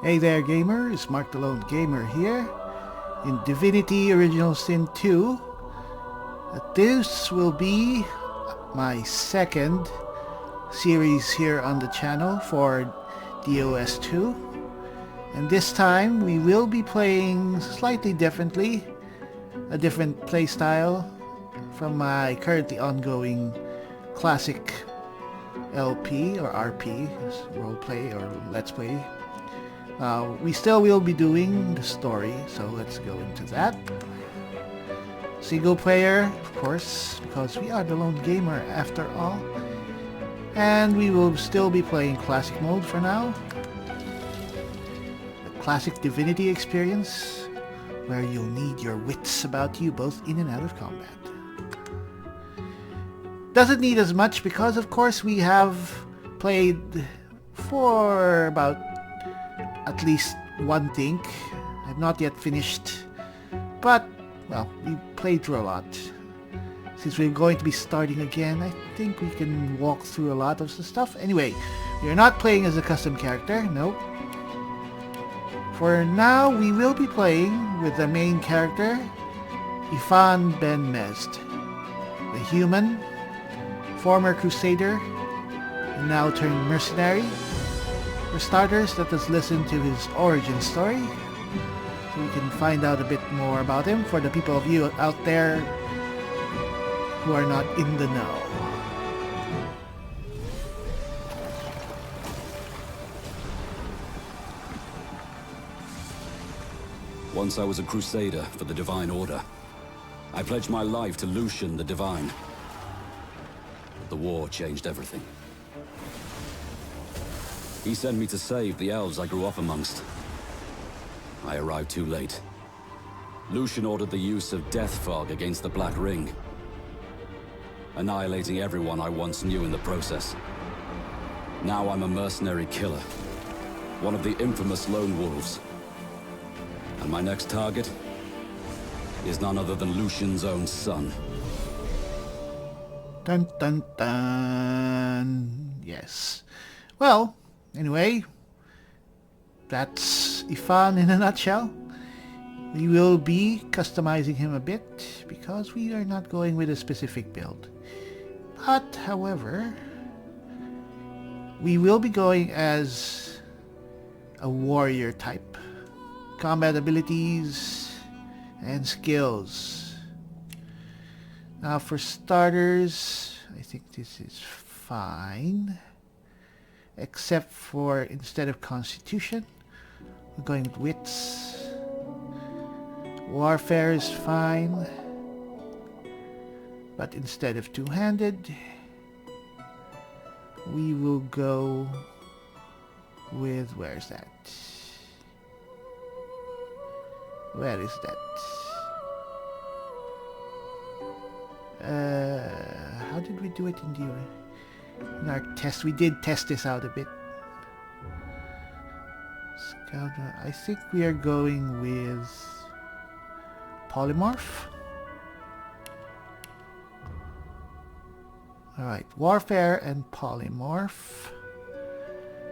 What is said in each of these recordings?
Hey there gamers, Mark the Lone Gamer here in Divinity Original Sin 2. This will be my second series here on the channel for DOS 2. And this time we will be playing slightly differently, a different playstyle from my currently ongoing classic LP or RP, roleplay or let's play. We still will be doing the story, so let's go into that. Single player, of course, because we are the lone gamer after all. And we will still be playing classic mode for now. The classic Divinity experience, where you'll need your wits about you both in and out of combat. Doesn't need as much because, of course, we have played for about at least one thing. I've not yet finished, but, well, we played through a lot. Since we're going to be starting again, I think we can walk through a lot of the stuff. Anyway, we're not playing as a custom character, nope. For now, we will be playing with the main character, Ifan Ben-Mezd, the human, former crusader, and now turned mercenary. For starters, let us listen to his origin story, so we can find out a bit more about him for the people of you out there who are not in the know. Once I was a crusader for the Divine Order. I pledged my life to Lucian the Divine. But the war changed everything. He sent me to save the elves I grew up amongst. I arrived too late. Lucian ordered the use of death fog against the Black Ring, annihilating everyone I once knew in the process. Now I'm a mercenary killer, one of the infamous Lone Wolves. And my next target is none other than Lucian's own son. Dun dun dun. Yes. Well, anyway, that's Ifan in a nutshell. We will be customizing him a bit because we are not going with a specific build. But, however, we will be going as a warrior type. Combat abilities and skills. Now for starters, I think this is fine. Except for, instead of Constitution, we're going with Wits. Warfare is fine. But instead of two-handed, we will go with, where's that? Where is that? How did we do it in our test? We did test this out a bit. I think we are going with Polymorph. Alright, Warfare and Polymorph.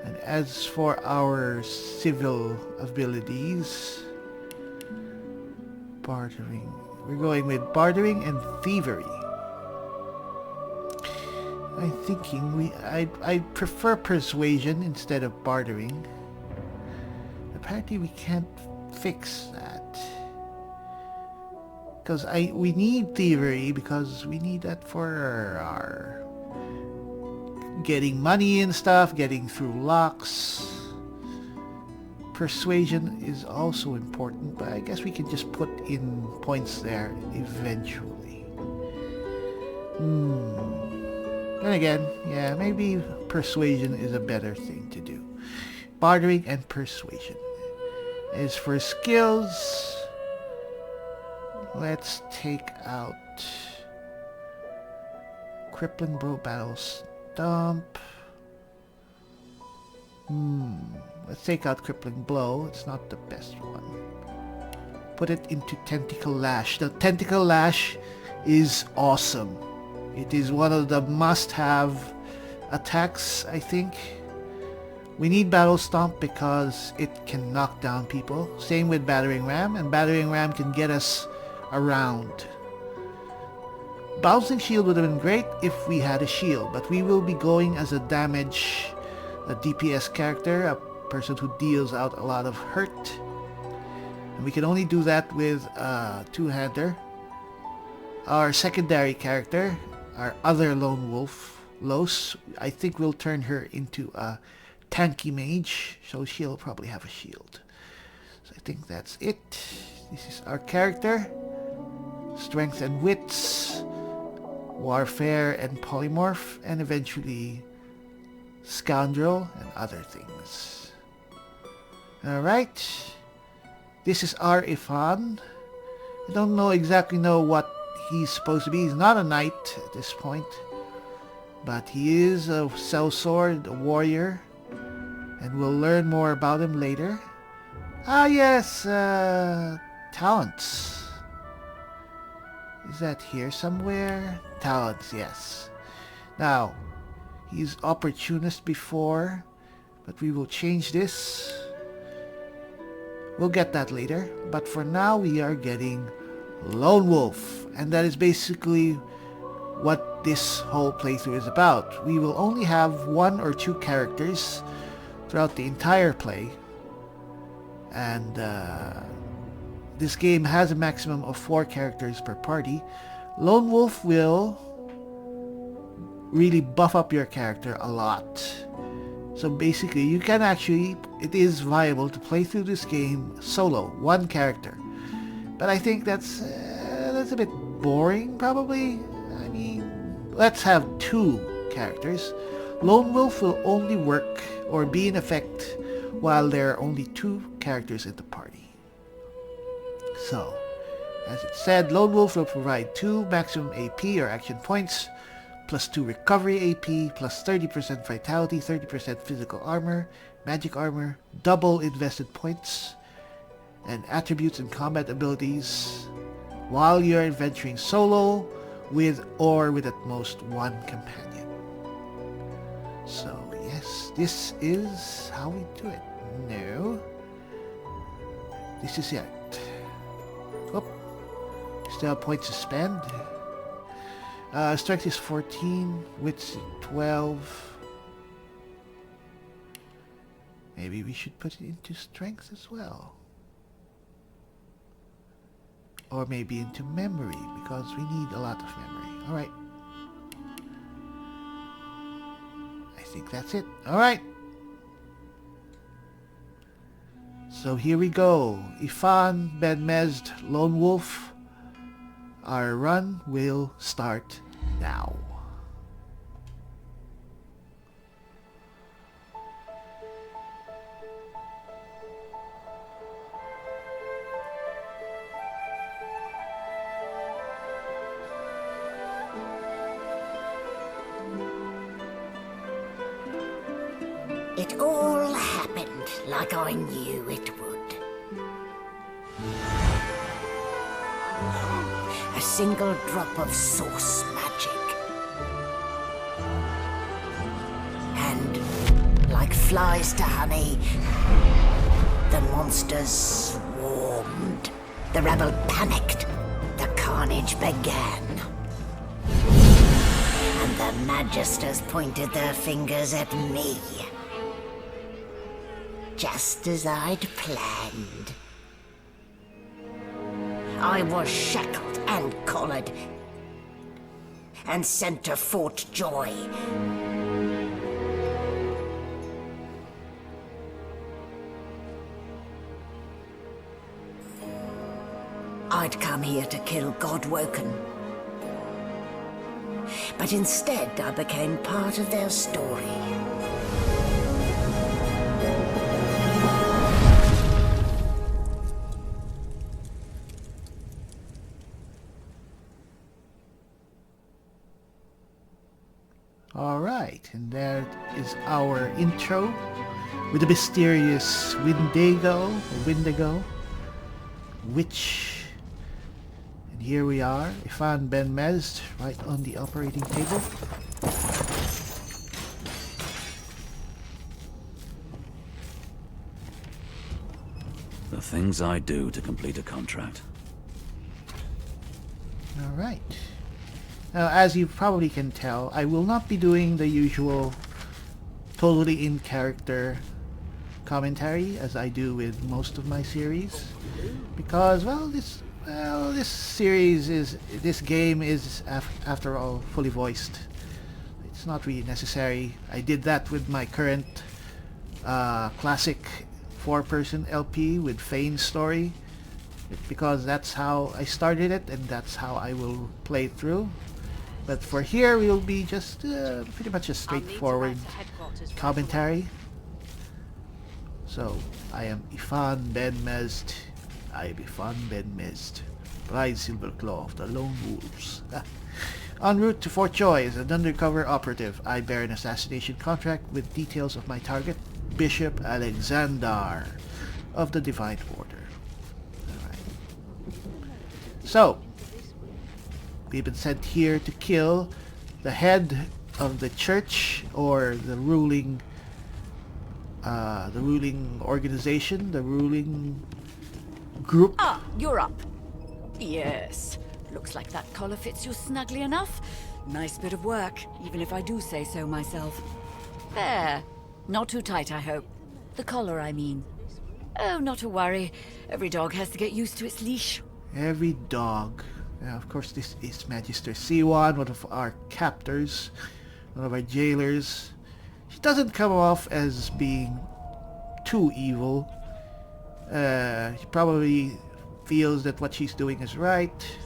And as for our civil abilities, bartering. We're going with bartering and thievery. I'm thinking I prefer persuasion instead of bartering. Apparently we can't fix that. Because we need thievery because we need that for our getting money and stuff, getting through locks. Persuasion is also important, but I guess we can just put in points there eventually. Then again, yeah, maybe persuasion is a better thing to do. Bartering and persuasion. As for skills, let's take out Crippling Blow, Battle Stomp. Let's take out Crippling Blow. It's not the best one. Put it into Tentacle Lash. The Tentacle Lash is awesome. It is one of the must-have attacks, I think. We need Battle Stomp because it can knock down people. Same with Battering Ram, and Battering Ram can get us around. Bouncing Shield would have been great if we had a shield, but we will be going as a DPS character, a person who deals out a lot of hurt. And we can only do that with a two-hander. Our secondary character, our other lone wolf, Lohse, I think we'll turn her into a tanky mage, so she'll probably have a shield. So I think that's it. This is our character. Strength and wits, warfare and polymorph, and eventually scoundrel and other things. Alright. This is our Ifan. I don't exactly know what he's supposed to be. He's not a knight at this point, but he is a sellsword, a warrior, and we'll learn more about him later. Ah yes, talents. Is that here somewhere? Talents, yes. Now, he's opportunist before, but we will change this. We'll get that later, but for now we are getting Lone Wolf, and that is basically what this whole playthrough is about. We will only have 1 or 2 characters throughout the entire play, and this game has a maximum of 4 characters per party. Lone Wolf will really buff up your character a lot. So basically, you can actually, it is viable to play through this game solo, 1 character. But I think that's a bit boring, probably. I mean, let's have 2 characters. Lone Wolf will only work or be in effect while there are only 2 characters in the party. So, as it said, Lone Wolf will provide 2 maximum AP or action points, plus 2 recovery AP, plus 30% vitality, 30% physical armor, magic armor, double invested points, and attributes and combat abilities while you're adventuring solo with at most 1 companion. So yes, this is how we do it. No. This is it. Oh, still have points to spend. Strength is 14, wits 12. Maybe we should put it into strength as well. Or maybe into memory, because we need a lot of memory. Alright. I think that's it. Alright. So here we go. Ifan Ben-Mezd, Lone Wolf. Our run will start now. It all happened like I knew it would. A single drop of source magic. And, like flies to honey, the monsters swarmed. The rebel panicked. The carnage began. And the magisters pointed their fingers at me. Just as I'd planned. I was shackled and collared, and sent to Fort Joy. I'd come here to kill Godwoken. But instead I became part of their story. Alright, and that is our intro with the mysterious Wendigo, witch. And here we are, Ifan Ben-Mezd, right on the operating table. The things I do to complete a contract. Alright. Now, as you probably can tell, I will not be doing the usual totally in-character commentary as I do with most of my series. Because, this game is, after all, fully voiced. It's not really necessary. I did that with my current classic 4-person LP with Fane's story, because that's how I started it and that's how I will play it through. But for here, we will be just pretty much a straightforward commentary. So, I am Ifan Ben-Mezd. I am Ifan Ben-Mezd, Bride Silverclaw of the Lone Wolves. En route to Fort Joy as an undercover operative, I bear an assassination contract with details of my target, Bishop Alexander of the Divine Order. Alright. So, we've been sent here to kill the head of the church, or the ruling organization, the ruling group. Ah, you're up. Yes. Looks like that collar fits you snugly enough. Nice bit of work, even if I do say so myself. There. Not too tight, I hope. The collar, I mean. Oh, not to worry. Every dog has to get used to its leash. Every dog. Now, of course, this is Magister Siwan, one of our captors, one of our jailers. She doesn't come off as being too evil. She probably feels that what she's doing is right.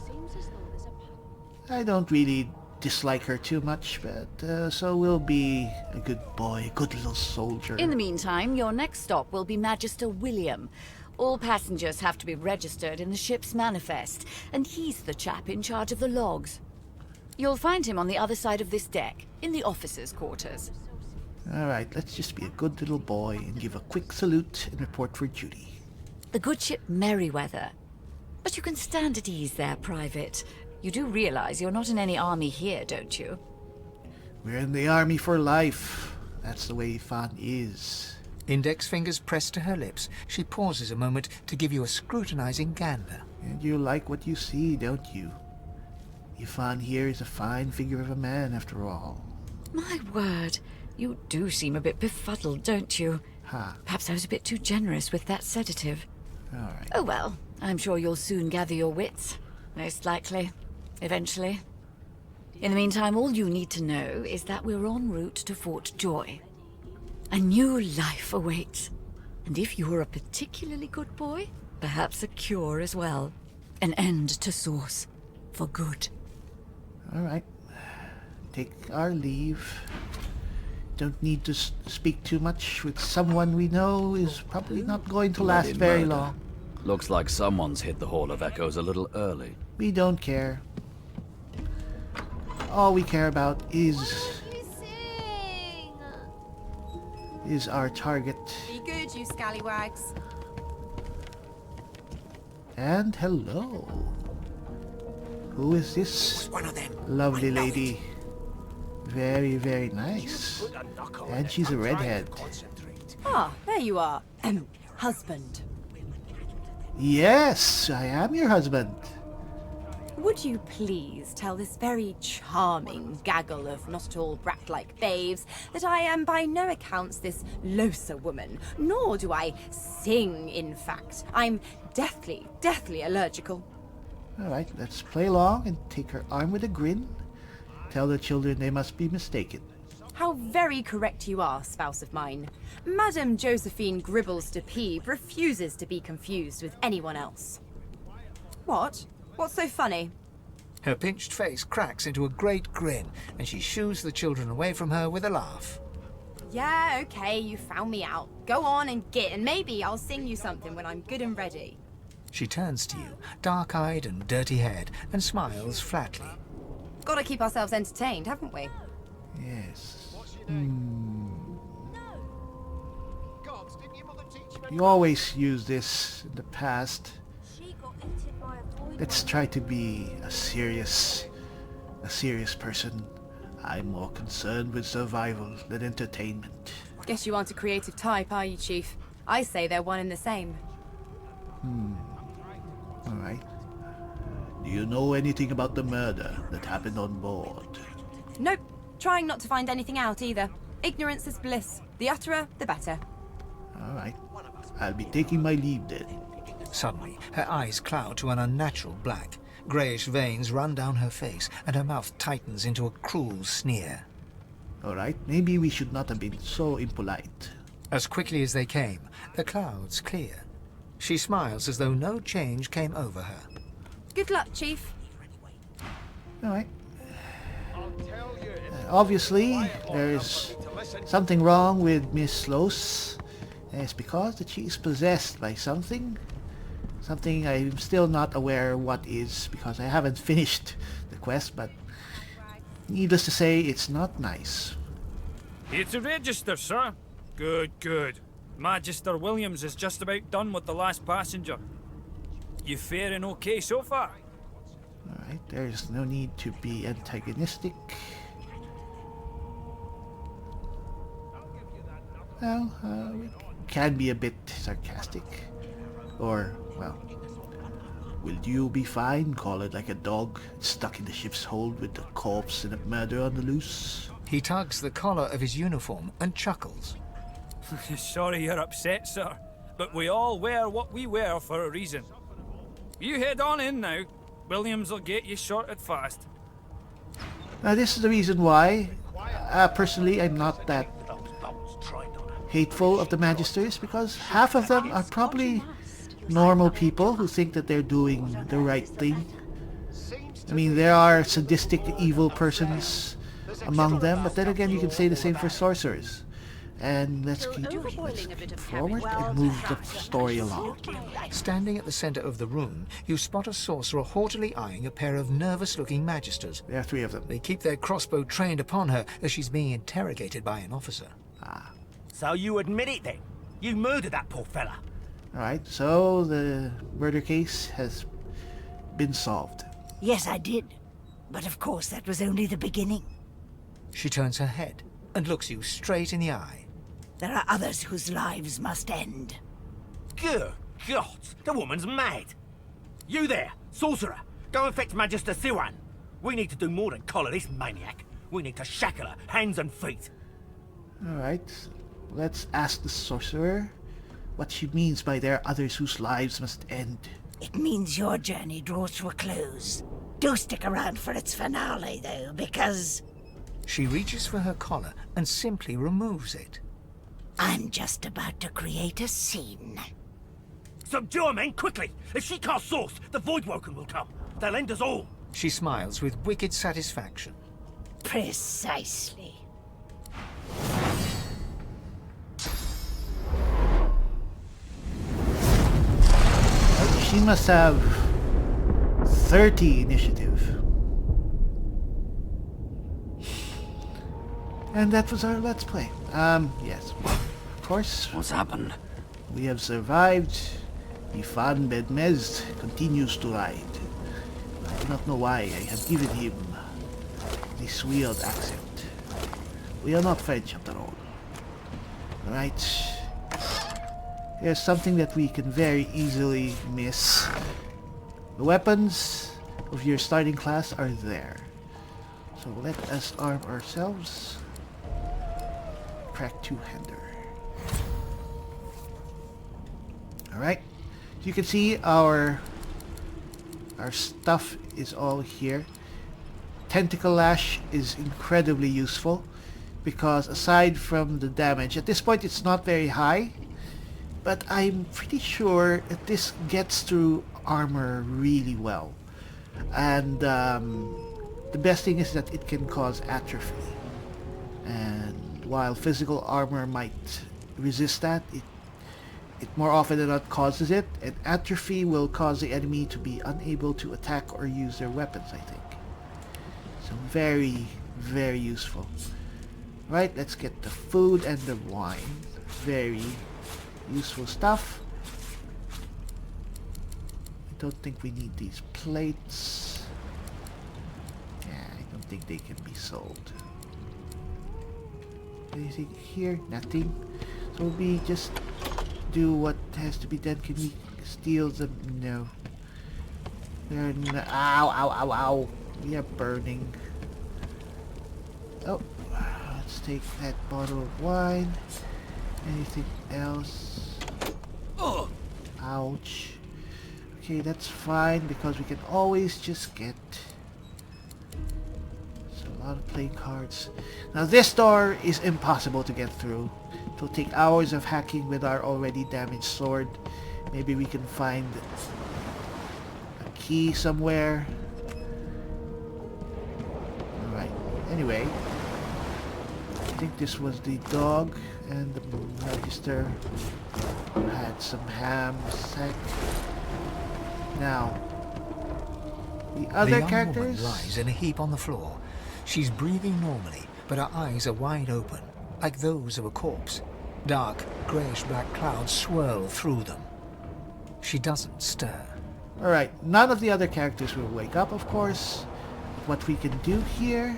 I don't really dislike her too much, but so we'll be a good boy, a good little soldier. In the meantime, your next stop will be Magister William. All passengers have to be registered in the ship's manifest, and he's the chap in charge of the logs. You'll find him on the other side of this deck, in the officers' quarters. Alright, let's just be a good little boy and give a quick salute and report for duty. The good ship Merryweather. But you can stand at ease there, Private. You do realize you're not in any army here, don't you? We're in the army for life. That's the way Ifan is. Index fingers pressed to her lips, she pauses a moment to give you a scrutinizing gander. And you like what you see, don't you? Ifan here is a fine figure of a man, after all. My word, you do seem a bit befuddled, don't you? Ha. Perhaps I was a bit too generous with that sedative. Alright. Oh well, I'm sure you'll soon gather your wits. Most likely. Eventually. In the meantime, all you need to know is that we're en route to Fort Joy. A new life awaits. And if you're a particularly good boy, perhaps a cure as well. An end to Source. For good. Alright. Take our leave. Don't need to speak too much with someone we know is probably not going to last very long. Looks like someone's hit the Hall of Echoes a little early. We don't care. All we care about is our target. Be good, you scallywags. And hello. Who is this One of them. lovely lady? Very, very nice. And she's a redhead. Ah, there you are. Husband. Yes, I am your husband. Would you please tell this very charming gaggle of not-at-all brat-like babes that I am by no accounts this Lohse woman, nor do I sing, in fact. I'm deathly, deathly allergical. Alright, let's play along and take her arm with a grin. Tell the children they must be mistaken. How very correct you are, spouse of mine. Madame Josephine Gribbles de Peeb refuses to be confused with anyone else. What? What's so funny? Her pinched face cracks into a great grin, and she shoos the children away from her with a laugh. Yeah, okay, you found me out. Go on and git, and maybe I'll sing you something when I'm good and ready. She turns to you, dark-eyed and dirty-haired, and smiles flatly. Gotta keep ourselves entertained, haven't we? Yes. You always use this in the past. Let's try to be a serious person. I'm more concerned with survival than entertainment. Guess you aren't a creative type, are you, Chief? I say they're one and the same. Alright. Do you know anything about the murder that happened on board? Nope. Trying not to find anything out either. Ignorance is bliss. The utterer, the better. Alright. I'll be taking my leave then. Suddenly, her eyes cloud to an unnatural black. Greyish veins run down her face, and her mouth tightens into a cruel sneer. Alright, maybe we should not have been so impolite. As quickly as they came, the clouds clear. She smiles as though no change came over her. Good luck, Chief. Alright. Obviously, there's something wrong with Miss Lohse. It's because that she is possessed by something. Something I'm still not aware what is, because I haven't finished the quest, but needless to say, it's not nice. Here to register, sir. Good, good. Magister Williams is just about done with the last passenger. You faring okay so far? Alright, there's no need to be antagonistic. Well, we can be a bit sarcastic. Or, well, will you be fine? Call it like a dog stuck in the ship's hold with the corpse and a murder on the loose? He tugs the collar of his uniform and chuckles. Sorry you're upset, sir, but we all wear what we wear for a reason. You head on in now. Williams will get you sorted fast. Now this is the reason why, personally, I'm not that hateful of the Magisters, because half of them are probably normal people who think that they're doing the right thing. I mean, there are sadistic, evil persons among them, but then again, you can say the same for sorcerers. And let's keep forward and move the story along. Standing at the center of the room, you spot a sorcerer haughtily eyeing a pair of nervous-looking magisters. There are three of them. They keep their crossbow trained upon her as she's being interrogated by an officer. So you admit it then? You murdered that poor fella? Alright, so the murder case has been solved. Yes, I did. But of course, that was only the beginning. She turns her head and looks you straight in the eye. There are others whose lives must end. Good God, the woman's mad. You there, Sourcerer, go and fetch Magister Siwan. We need to do more than collar this maniac. We need to shackle her, hands and feet. Alright, let's ask the Sorcerer what she means by there are others whose lives must end. It means your journey draws to a close. Do stick around for its finale, though, because She reaches for her collar and simply removes it. I'm just about to create a scene. Subdue her, men, quickly! If she casts Source, the Voidwoken will come. They'll end us all. She smiles with wicked satisfaction. Precisely. She must have 30 initiative. And that was our Let's Play. Yes. Of course, What's happened? we have survived. Ifan Ben-Mezd continues to ride. I do not know why I have given him this weird accent. We are not French after all. Right. Here's something that we can very easily miss. The weapons of your starting class are there. So let us arm ourselves. Crack two-hander. Alright. So you can see our stuff is all here. Tentacle Lash is incredibly useful because aside from the damage, at this point it's not very high, but I'm pretty sure that this gets through armor really well. And the best thing is that it can cause atrophy. And while physical armor might resist that, it more often than not causes it, and atrophy will cause the enemy to be unable to attack or use their weapons, I think. So very, very useful. Right, let's get the food and the wine. Very useful stuff. I don't think we need these plates. Yeah, I don't think they can be sold. Anything here? Nothing. So we just do what has to be done. Can we steal them. No. They're not. Ow, ow, ow, ow. We are burning. Oh. Let's take that bottle of wine. Anything else? Oh. Ouch. Okay, that's fine because we can always just get... So a lot of playing cards. Now this door is impossible to get through. It will take hours of hacking with our already damaged sword. Maybe we can find a key somewhere. Alright, anyway. I think this was the dog and the Magister had some ham sack. Now, the other young characters... woman lies in a heap on the floor. She's breathing normally, but her eyes are wide open, like those of a corpse. Dark, greyish-black clouds swirl through them. She doesn't stir. Alright, none of the other characters will wake up, of course. What we can do here...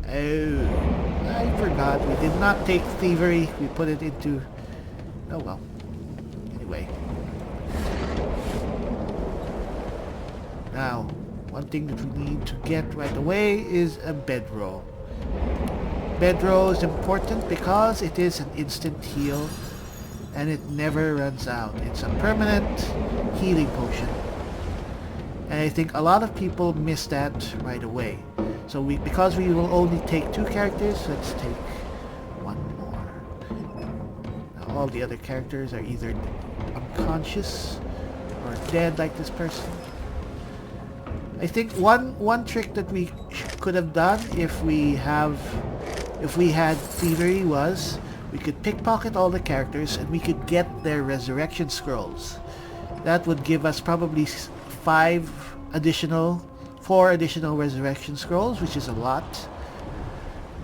Oh, I forgot. We did not take thievery. We put it into... Oh well. Anyway. Now, one thing that we need to get right away is a bedroll. Bedroll is important because it is an instant heal and it never runs out. It's a permanent healing potion. And I think a lot of people miss that right away. So because we will only take 2 characters, let's take 1 more. Now all the other characters are either unconscious or dead like this person. I think one trick that we could have done if we had thievery was we could pickpocket all the characters and we could get their resurrection scrolls. That would give us probably 4 additional resurrection scrolls, which is a lot.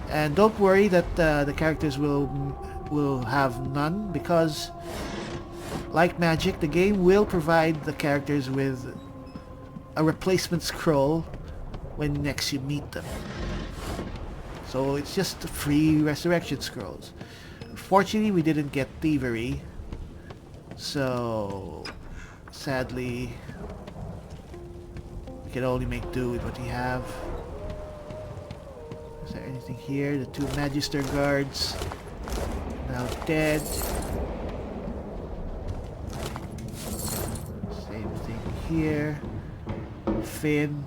And don't worry that the characters will have none, because like magic, the game will provide the characters with a replacement scroll when next you meet them. So it's just free resurrection scrolls. Fortunately, we didn't get thievery, so sadly we can only make do with what we have. Is there anything here? The 2 Magister guards now dead. Same thing here. Finn,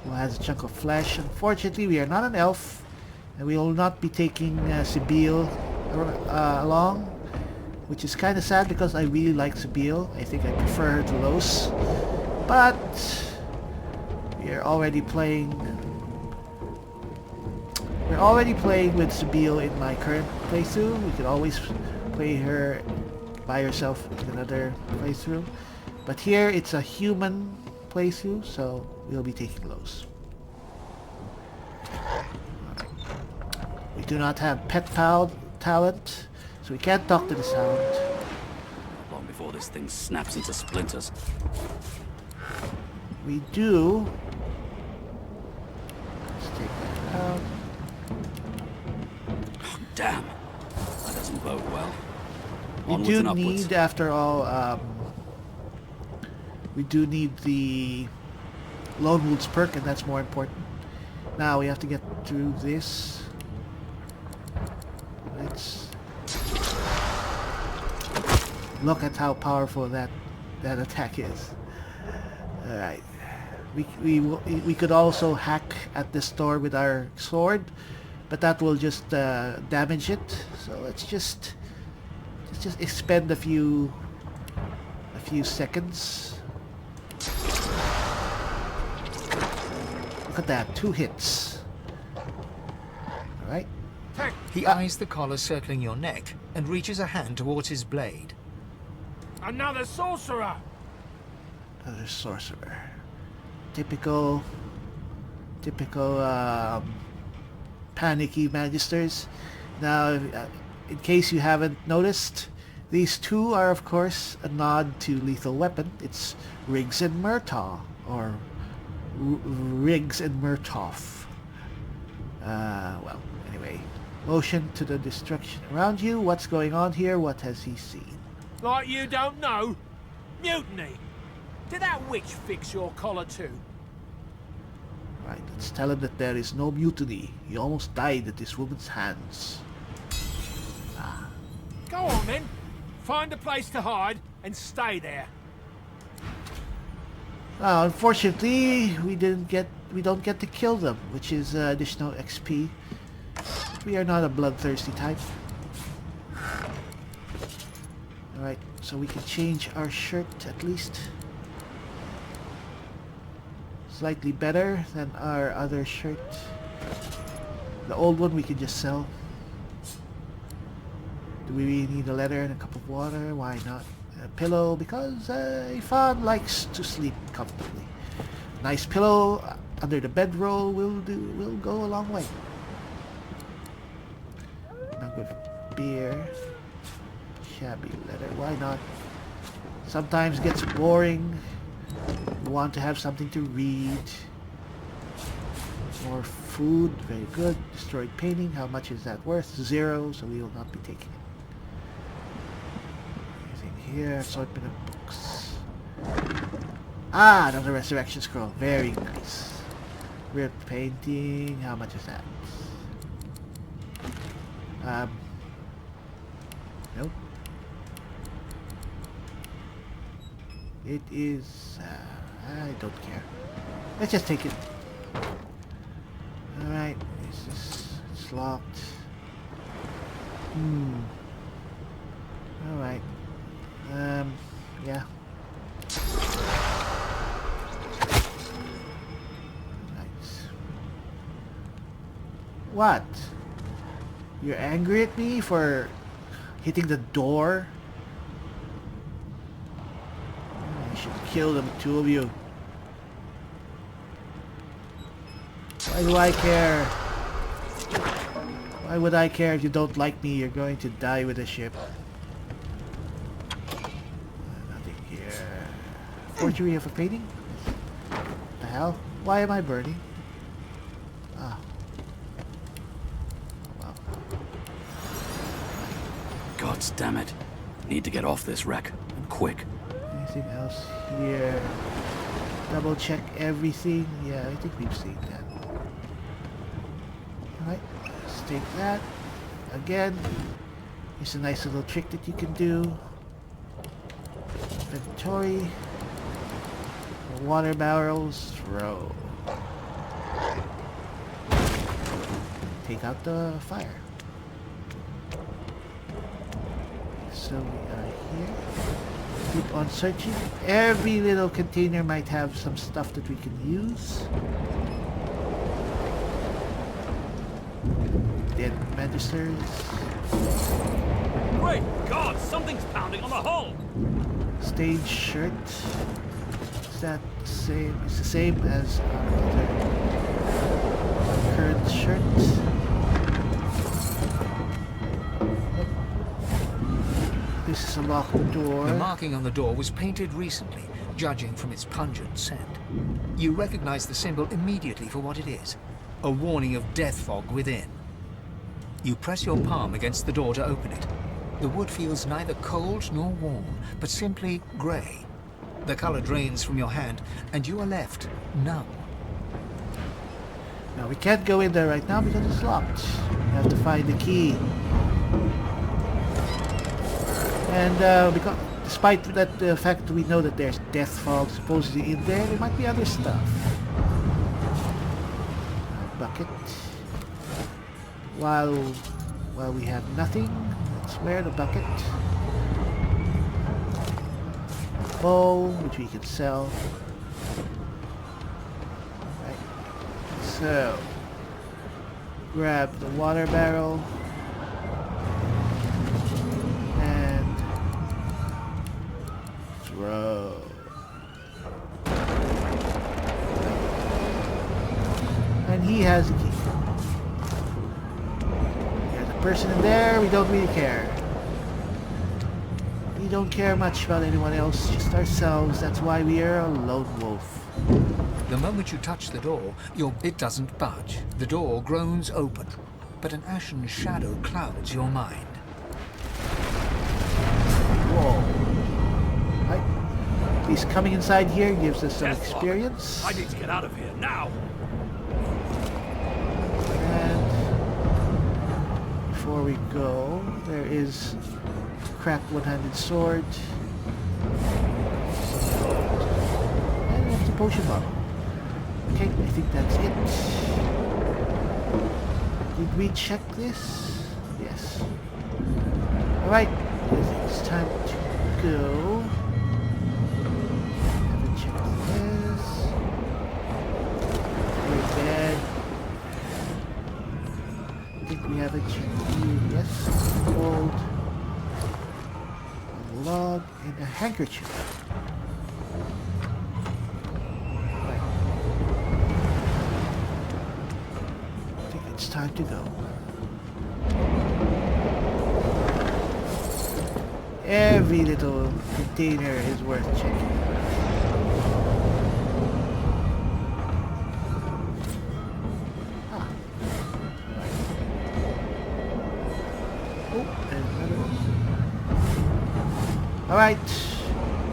who has a chunk of flesh. Unfortunately, we are not an elf, and we will not be taking Sibyl along, which is kind of sad because I really like Sibyl. I think I prefer her to Lohse, but we are already playing. We're already playing with Sibyl in my current playthrough. We could always play her by herself in another playthrough, but here it's a human playthrough, so we'll be taking Lohse. We do not have pet talent, so we can't talk to the sound. Long before this thing snaps into splinters. We do... Let's take that out. Oh, damn. That doesn't bode well. We Onwards do and upwards. need, after all, we do need the Lone Wolves perk, and that's more important. Now we have to get through this. Let's look at how powerful that attack is. All right, we could also hack at this door with our sword, but that will just damage it. So let's just expend a few seconds. Look at that, 2 hits. Alright. He eyes the collar circling your neck and reaches a hand towards his blade. Another sorcerer! Another sorcerer. Typical panicky magisters. Now, in case you haven't noticed, these 2 are of course a nod to Lethal Weapon. It's Riggs and Murtaugh, or Riggs and Murtaugh. Well, anyway, Motion to the destruction around you. What's going on here? What has he seen? Like you don't know? Mutiny! Did that witch fix your collar too? Right, let's tell him that there is no mutiny. He almost died at this woman's hands. Go on then. Find a place to hide and stay there. Unfortunately, we don't get to kill them, which is additional XP. We are not a bloodthirsty type. Alright, so we can change our shirt at least. Slightly better than our other shirt. The old one we can just sell. Do we really need a letter and a cup of water? Why not? A pillow, because Ifan likes to sleep comfortably. Nice pillow under the bedroll will go a long way. Not good for beer. Shabby letter, why not? Sometimes gets boring. You want to have something to read. More food, very good. Destroyed painting, how much is that worth? 0, so we will not be taking it. Here, assortment of books. Another resurrection scroll. Very nice. Ripped painting. How much is that? Nope. It is... I don't care. Let's just take it. Alright. It's locked. Alright. Yeah. Nice. What? You're angry at me for hitting the door? I should kill them, 2 of you. Why do I care? Why would I care if you don't like me? You're going to die with the ship. Forgery of a painting? What the hell? Why am I burning? Ah. Oh, well. Gods damn it. Need to get off this wreck. And quick. Anything else here? Double check everything. Yeah, I think we've seen that. Alright, let's take that. Again. Here's a nice little trick that you can do. Inventory. Water barrels, throw. Take out the fire. So we are here. Keep on searching. Every little container might have some stuff that we can use. Dead registers. Great God! Something's pounding on the hull! Stage shirt. Is that the same? It's the same as our other current shirt. This is a locked door. The marking on the door was painted recently, judging from its pungent scent. You recognize the symbol immediately for what it is. A warning of death fog within. You press your palm against the door to open it. The wood feels neither cold nor warm, but simply grey. The color drains from your hand, and you are left numb. Now we can't go in there right now because it's locked. We have to find the key. And because, despite that the fact that we know that there's death fog supposedly in there, there might be other stuff. Bucket. While we have nothing, let's wear the bucket. Bowl, which we can sell. Right. So, grab the water barrel and throw. And he has a key. There's a person in there, we don't really care. We don't care much about anyone else, just ourselves. That's why we are a lone wolf. The moment you touch the door, it doesn't budge. The door groans open. but an ashen shadow clouds your mind. Whoa. Right. At least coming inside here gives us some experience. I need to get out of here now. And before we go, there is a cracked one-handed sword. And we have the potion bottle. Okay, I think that's it. Did we check this? Yes. Alright, I think it's time to go. Haven't checked this. Very bad. I think we have a checked. Yes. Gold. A log and a handkerchief. Right. I think it's time to go. Every little container is worth checking. Ah. Oh, and another one. Alright.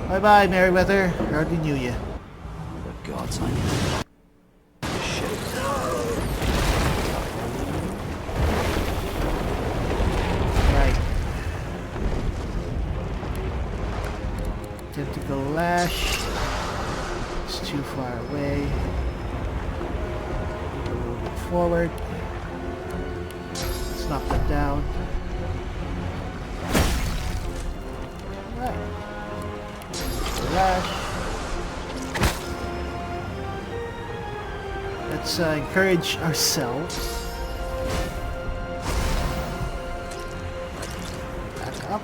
Bye-bye, Merryweather. Hardly knew you. The gods, I need shit. Right. Tentacle lash. It's too far away. Go a little bit forward. Let's knock that down. Right. Lash. Let's encourage ourselves. Back up.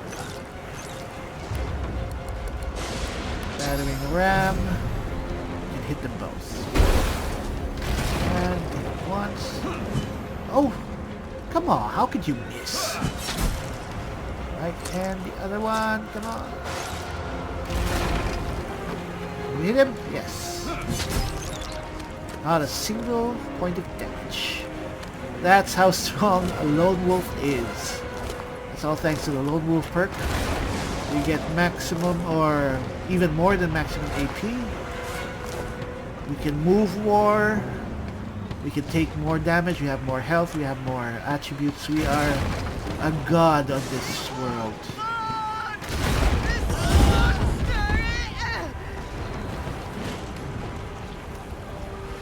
Battering ram. And hit them both. And hit it once. Oh! Come on, how could you miss? Right, and the other one, come on. We hit him? Yes. Not a single point of damage. That's how strong a lone wolf is. That's all thanks to the lone wolf perk. We get maximum or even more than maximum AP. We can move more. We can take more damage. We have more health. We have more attributes. We are a god of this world.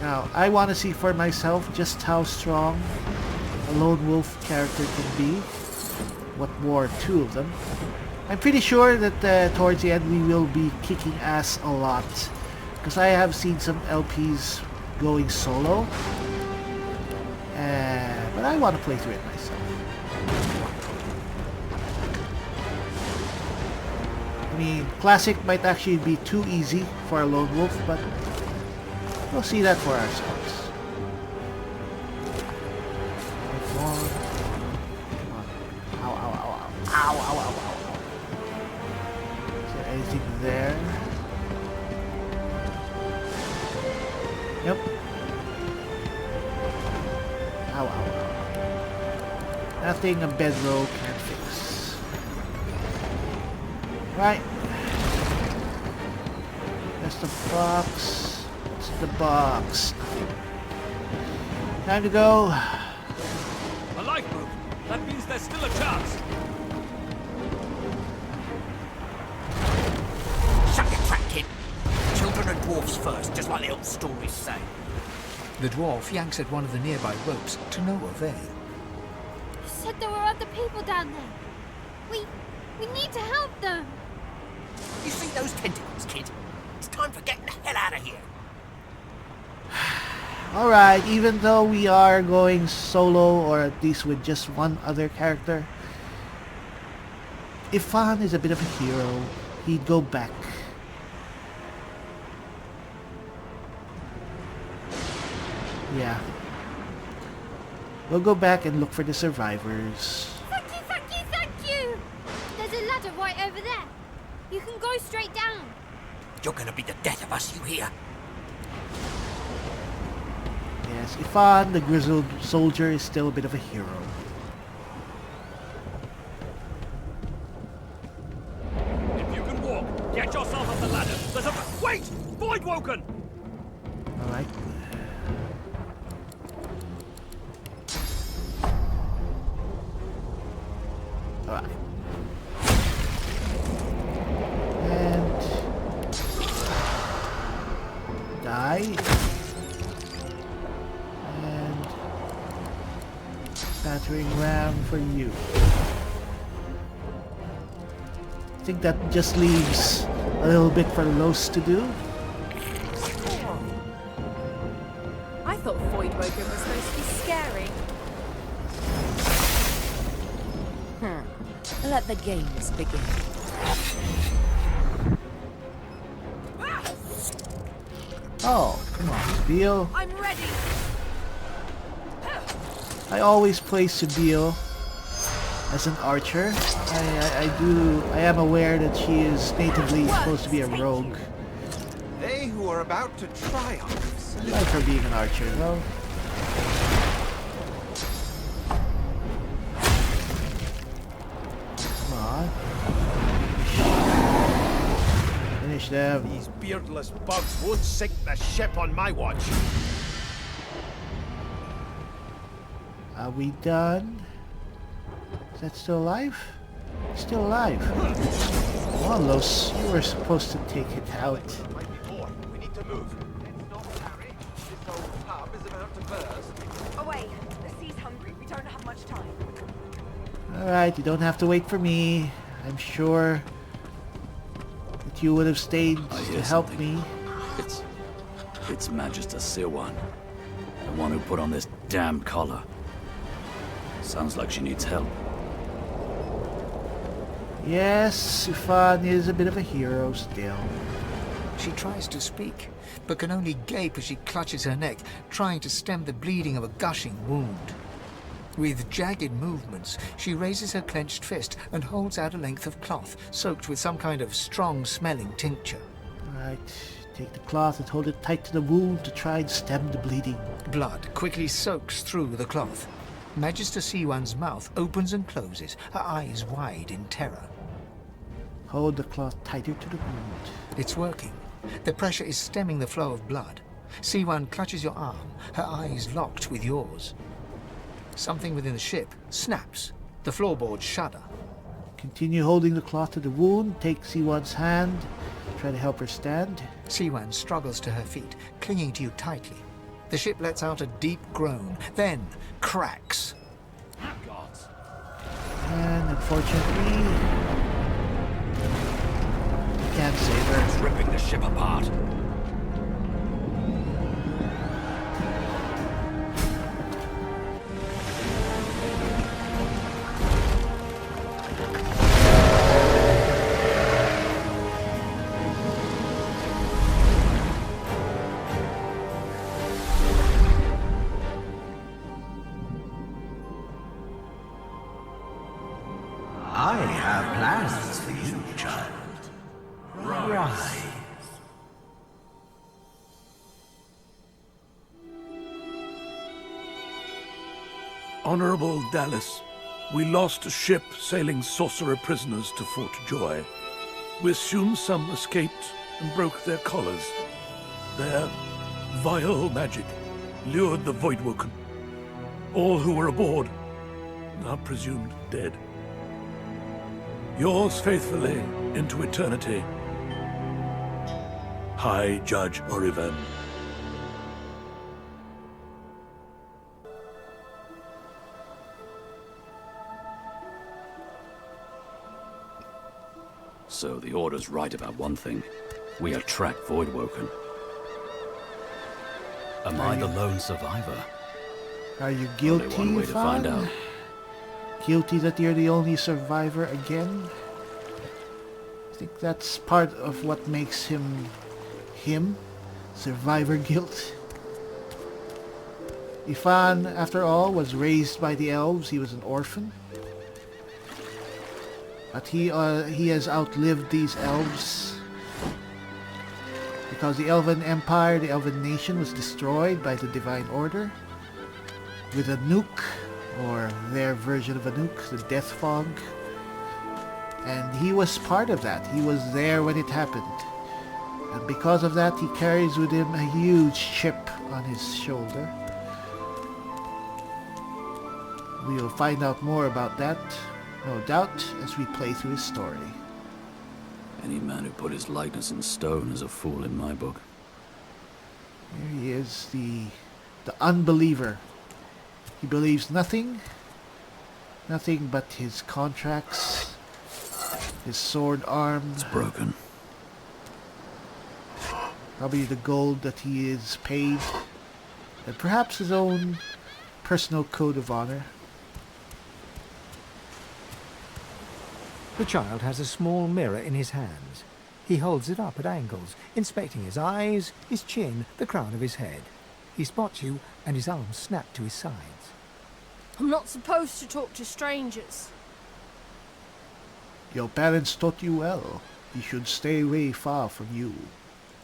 Now, I want to see for myself just how strong a lone wolf character can be. What more, two of them. I'm pretty sure that towards the end we will be kicking ass a lot. Because I have seen some LPs going solo. But I want to play through it myself. I mean, Classic might actually be too easy for a lone wolf, but we'll see that for ourselves. Come on. Come on. Ow, ow, ow, ow. Ow, ow, ow, ow. Is there anything there? Nope. Ow, ow, ow. Nothing a bedroll can fix. Right. That's the box. That's the box. Time to go. A lifeboat. That means there's still a chance. Shut your trap, kid. Children and dwarfs first, just like the old stories say. The dwarf yanks at one of the nearby ropes to no avail. You said there were other people down there. We need to help them. You see those tentacles, kid? It's time for getting the hell out of here. Alright, even though we are going solo, or at least with just one other character, Ifan is a bit of a hero. He'd go back. Yeah. We'll go back and look for the survivors. Thank you, thank you, thank you! There's a ladder right over there. You can go straight down. You're gonna be the death of us, you hear? Yes, Ifan, the grizzled soldier, is still a bit of a hero. Wait! Voidwoken! Alright. Alright. And die. And battering ram for you. I think that just leaves a little bit for Lohse to do. I thought Voidwoken was supposed to be scary. Let the games begin. Oh, come on, Sabille. I'm ready! I always play Sabille as an archer. I am aware that she is natively supposed to be a rogue. They who are about to triumph. I like her being an archer, though. Come on. Finish them. These beardless bugs won't sink the ship on my watch. Are we done? Is that still alive? Still alive. Come on, Lohse. You were supposed to take it out. Might be more. We need to move. Let's not hurry. This old pub is about to burst. Away! The sea's hungry. We don't have much time. Alright, you don't have to wait for me. I'm sure that you would have stayed to help me. It's Magister Siwan, the one who put on this damn collar. Sounds like she needs help. Yes, Ifan is a bit of a hero still. She tries to speak, but can only gape as she clutches her neck, trying to stem the bleeding of a gushing wound. With jagged movements, she raises her clenched fist and holds out a length of cloth, soaked with some kind of strong-smelling tincture. Right, take the cloth and hold it tight to the wound to try and stem the bleeding. Blood quickly soaks through the cloth. Magister Siwan's mouth opens and closes, her eyes wide in terror. Hold the cloth tighter to the wound. It's working. The pressure is stemming the flow of blood. Siwan clutches your arm, her eyes locked with yours. Something within the ship snaps. The floorboards shudder. Continue holding the cloth to the wound. Take Siwan's hand. Try to help her stand. Siwan struggles to her feet, clinging to you tightly. The ship lets out a deep groan, then cracks. And unfortunately, I can't save her. It's ripping the ship apart. I have plans for you, child. Rise. Honorable Dallas, we lost a ship sailing Sourcerer prisoners to Fort Joy. We assume some escaped and broke their collars. Their vile magic lured the Voidwoken. All who were aboard are presumed dead. Yours faithfully into eternity, High Judge Oriven. So the Order's right about one thing. We attract Voidwoken. Am I the lone survivor? Are you guilty, Only one way to find out. Guilty that you're the only survivor again? I think that's part of what makes him... survivor guilt. Ifan, after all, was raised by the elves. He was an orphan. But he has outlived these elves. Because the Elven Empire, the Elven Nation, was destroyed by the Divine Order. With a nuke, or their version of a nuke, the Death Fog. And he was part of that. He was there when it happened. And because of that, he carries with him a huge chip on his shoulder. We will find out more about that, no doubt, as we play through his story. Any man who put his likeness in stone is a fool in my book. Here he is, the unbeliever. He believes nothing but his contracts, his sword arm. It's broken. Probably the gold that he is paid, and perhaps his own personal code of honor. The child has a small mirror in his hands. He holds it up at angles, inspecting his eyes, his chin, the crown of his head. He spots you, and his arms snap to his sides. I'm not supposed to talk to strangers. Your parents taught you well. You should stay away far from you.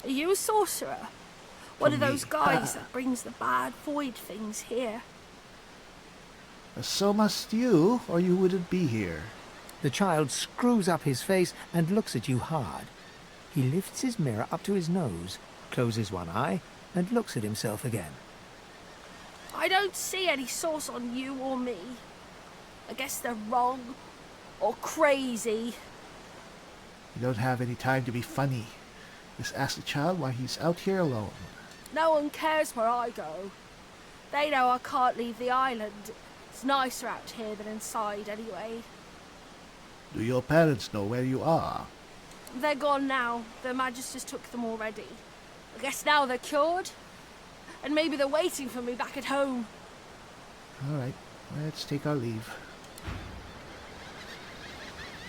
Are you a sorcerer? One From of those me. guys that brings the bad void things here? So must you, or you wouldn't be here. The child screws up his face and looks at you hard. He lifts his mirror up to his nose, closes one eye, and looks at himself again. I don't see any source on you or me. I guess they're wrong or crazy. You don't have any time to be funny. Just ask the child why he's out here alone. No one cares where I go. They know I can't leave the island. It's nicer out here than inside anyway. Do your parents know where you are? They're gone now. Their Magisters took them already. I guess now they're cured. And maybe they're waiting for me back at home. Alright, let's take our leave.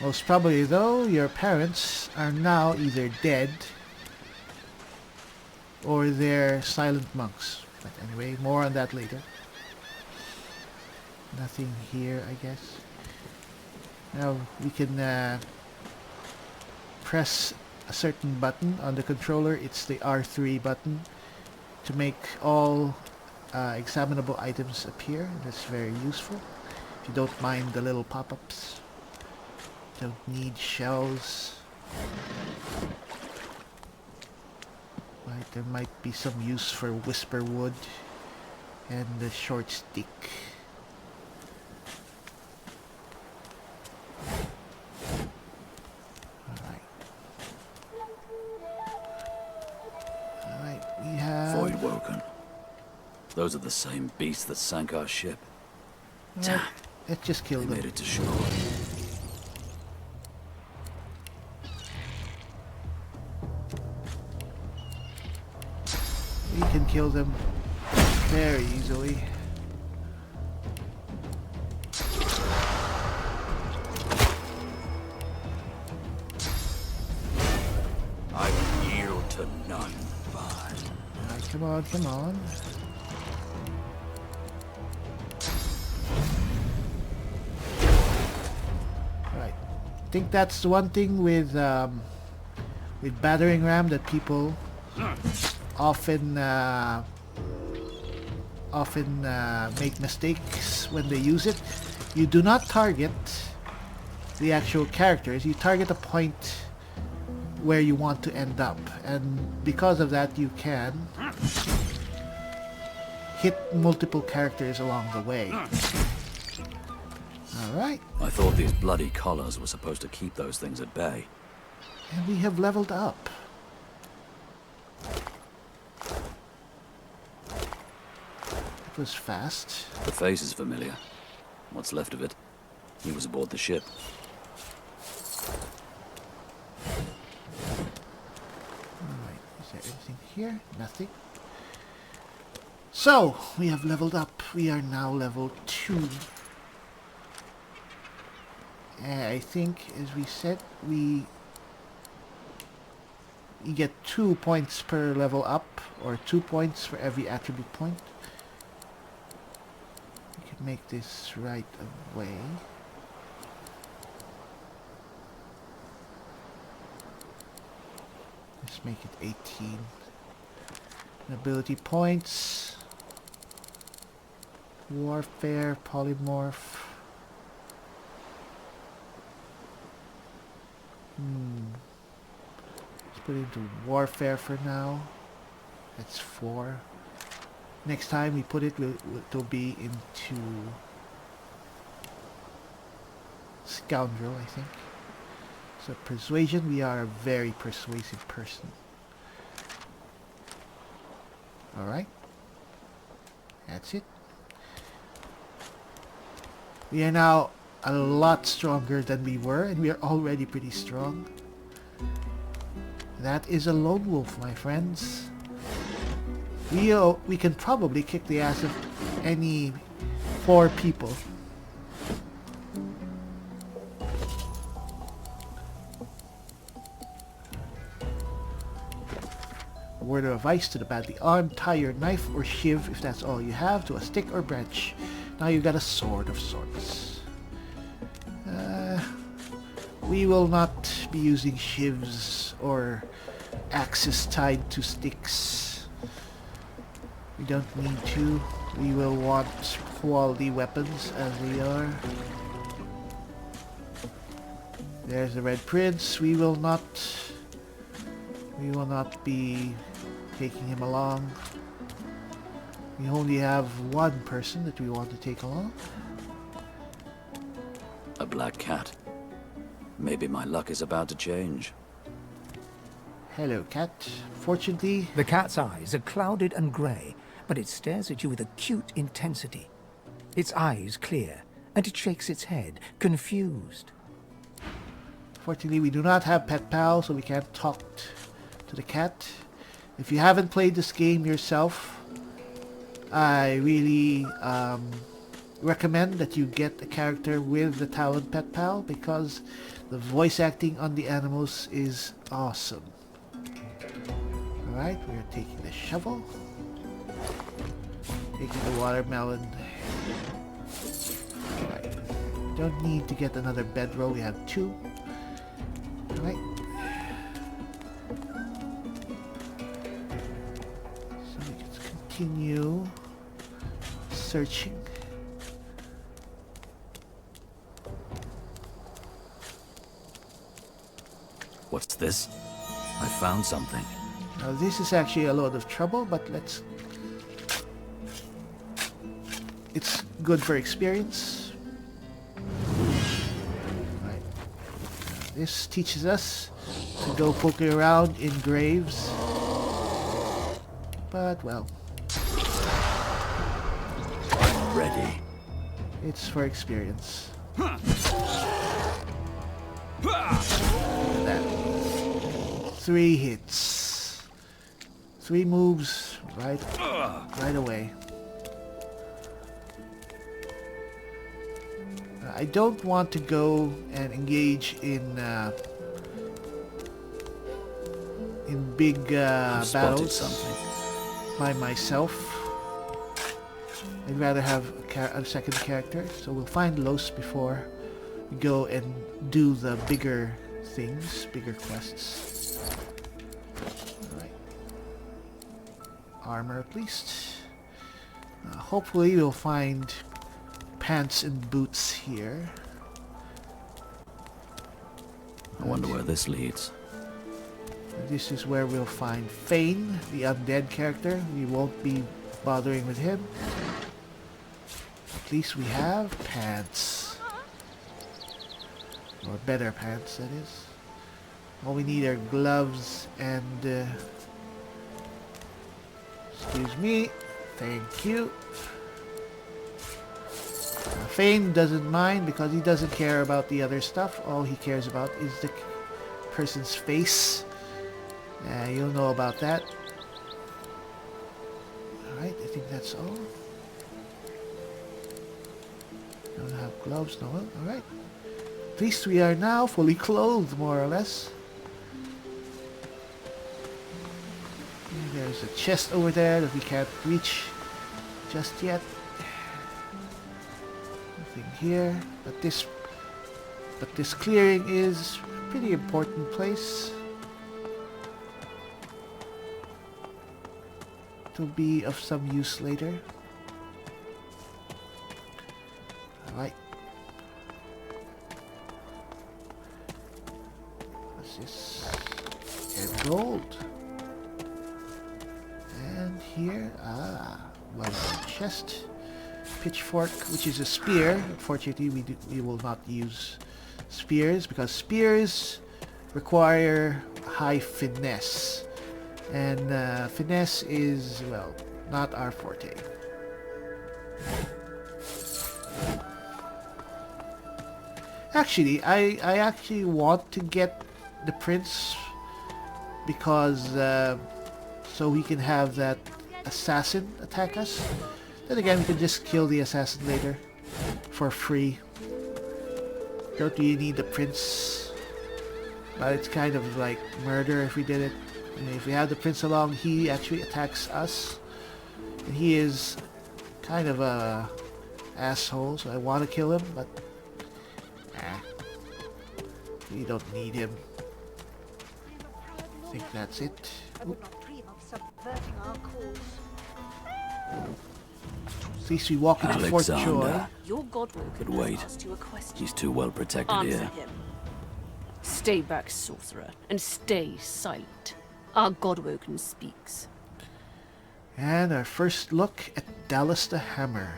Most probably though, your parents are now either dead or they're silent monks. But anyway, more on that later. Nothing here, I guess. Now we can press a certain button on the controller. It's the R3 button to make all examinable items appear. That's very useful. If you don't mind the little pop-ups. Don't need shells. Right, there might be some use for whisper wood and the short stick. We have... Void woken. Those are the same beasts that sank our ship. Damn. Let's just kill them. They made it to shore. We can kill them very easily. I yield to none. Right, come on, come on. Right. I think that's the one thing with battering ram that people often make mistakes when they use it. You do not target the actual characters. You target a point where you want to end up, and because of that you can hit multiple characters along the way. Alright. I thought these bloody collars were supposed to keep those things at bay. And we have leveled up. It was fast. The face is familiar. What's left of it? He was aboard the ship. Alright, is there anything here? Nothing. So, we have leveled up. We are now level 2. I think, as we said, we get 2 points per level up, or 2 points for every attribute point. We can make this right away. Let's make it 18. Ability points. Warfare, polymorph. Put it into warfare for now. That's 4. Next time we put it, it'll be into scoundrel, I think. So persuasion, we are a very persuasive person. Alright. That's it. We are now a lot stronger than we were, and we are already pretty strong. That is a lone wolf, my friends. We can probably kick the ass of any 4 people. A word of advice to the badly armed: tie your knife or shiv, if that's all you have, to a stick or branch. Now you've got a sword of sorts. We will not be using shivs or axes tied to sticks. We don't need to. We will want quality weapons as we are. There's the Red Prince. We will not be taking him along. We only have one person that we want to take along. A black cat. Maybe my luck is about to change. Hello, cat. Fortunately... The cat's eyes are clouded and grey, but it stares at you with acute intensity. Its eyes clear, and it shakes its head, confused. Fortunately, we do not have Pet Pal, so we can't talk to the cat. If you haven't played this game yourself, I really recommend that you get a character with the Talon Pet Pal, because the voice acting on the animals is awesome. Alright, we're taking the shovel. Taking the watermelon. Alright. Don't need to get another bedroll, we have 2. Alright. So we can continue searching. What's this? I found something. Now this is actually a load of trouble, but let's... It's good for experience. Right. This teaches us to go poking around in graves. But, well... I'm ready. It's for experience. That. 3 hits. 3 moves right away. I don't want to go and engage in big battles by myself. I'd rather have a second character, so we'll find Lohse before we go and do the bigger things, bigger quests. Alright. Armor at least. Hopefully we'll find pants and boots here. I wonder where this leads. This is where we'll find Fane, the undead character. We won't be bothering with him. At least we have pants. Or better pants, that is. All we need are gloves and... excuse me. Thank you. Fane doesn't mind because he doesn't care about the other stuff. All he cares about is the person's face. You'll know about that. Alright, I think that's all. Don't have gloves, no. Alright. At least we are now fully clothed, more or less. And there's a chest over there that we can't reach just yet. Nothing here. But this clearing is a pretty important place. It'll be of some use later. Alright. What's this? and gold. And here, well, chest, pitchfork, which is a spear. Unfortunately, we will not use spears because spears require high finesse, and finesse is, well, not our forte. Actually, I actually want to get the prince because so we can have that assassin attack us. Then again, we can just kill the assassin later for free. Don't really need the prince, but it's kind of like murder if we did it. I mean, if we have the prince along, he actually attacks us, and he is kind of a asshole, so I want to kill him, but we don't need him. I think that's it. Oop. At least we walk into Fort Joy. Your godwoken But wait, asked you a question. he's too well protected Answer here. him. Stay back, sorcerer, and stay silent. Our godwoken speaks. And our first look at Dallas the Hammer,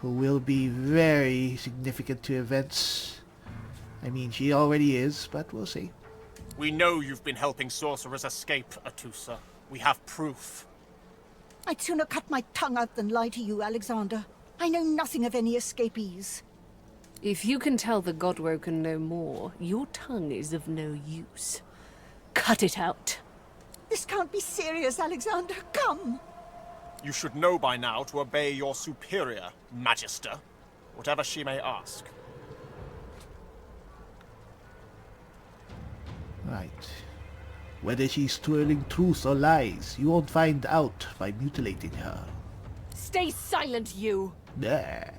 who will be very significant to events. I mean, she already is, but we'll see. We know you've been helping sorcerers escape, Atusa. We have proof. I'd sooner cut my tongue out than lie to you, Alexander. I know nothing of any escapees. If you can tell the godwoken no more, your tongue is of no use. Cut it out. This can't be serious, Alexander. Come! You should know by now to obey your superior, Magister, whatever she may ask. Right. Whether she's telling truth or lies, you won't find out by mutilating her. Stay silent, you! Nah.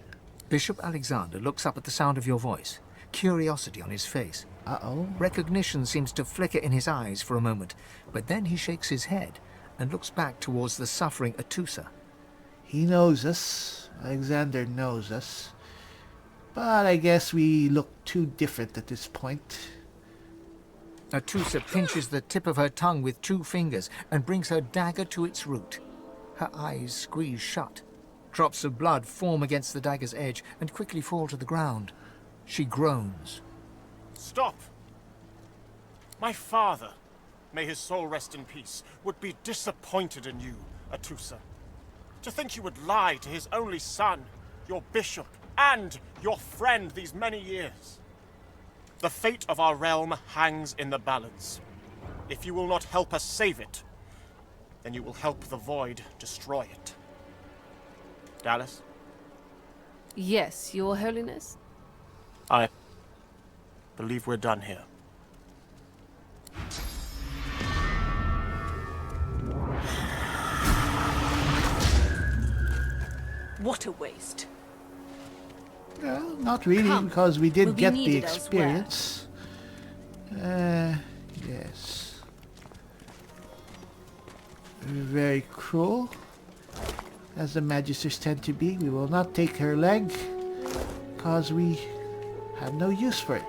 Bishop Alexander looks up at the sound of your voice, curiosity on his face. Uh-oh. Recognition seems to flicker in his eyes for a moment, but then he shakes his head and looks back towards the suffering Atusa. He knows us. Alexander knows us. But I guess we look too different at this point. Atusa pinches the tip of her tongue with 2 fingers and brings her dagger to its root. Her eyes squeeze shut. Drops of blood form against the dagger's edge and quickly fall to the ground. She groans. Stop! My father, may his soul rest in peace, would be disappointed in you, Atusa. To think you would lie to his only son, your bishop, and your friend these many years. The fate of our realm hangs in the balance. If you will not help us save it, then you will help the Void destroy it. Dallas? Yes, your holiness? I believe we're done here. What a waste. Well, not really, because we did get the experience. Yes. Very cruel, as the Magisters tend to be. We will not take her leg, because we have no use for it.